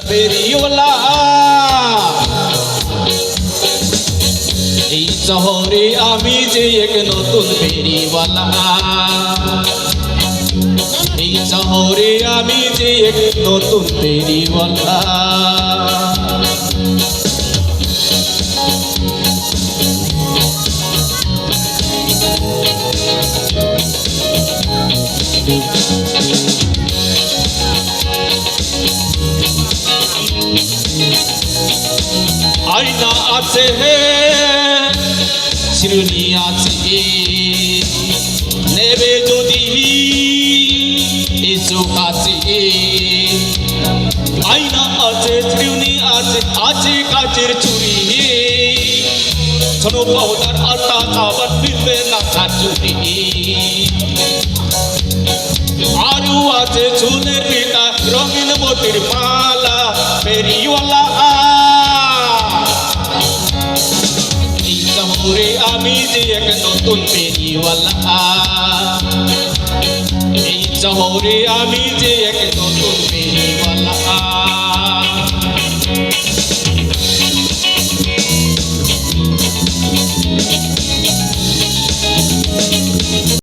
ফেরিওয়ালা এই শহরে আমি যে এক নতুন ফেরিওয়ালা এই শহরে আমি যে এক নতুন ফেরিওয়ালা আয়না আছে হে শিরুনি আছে নেবে যদি এসো কাছে আয়না আছে শিরুনি আছে আছে কাচের চুরি ছোট পাউডার আটা খাবার ফিরবে না চুরি আরো আছে চুলের পিতা রঙিন মোতির মালা ফেরিওয়ালা এই শহরে আমি যে এক নতুন ফেরিওয়ালা এই শহরে আমি যে এক নতুন ফেরিওয়ালা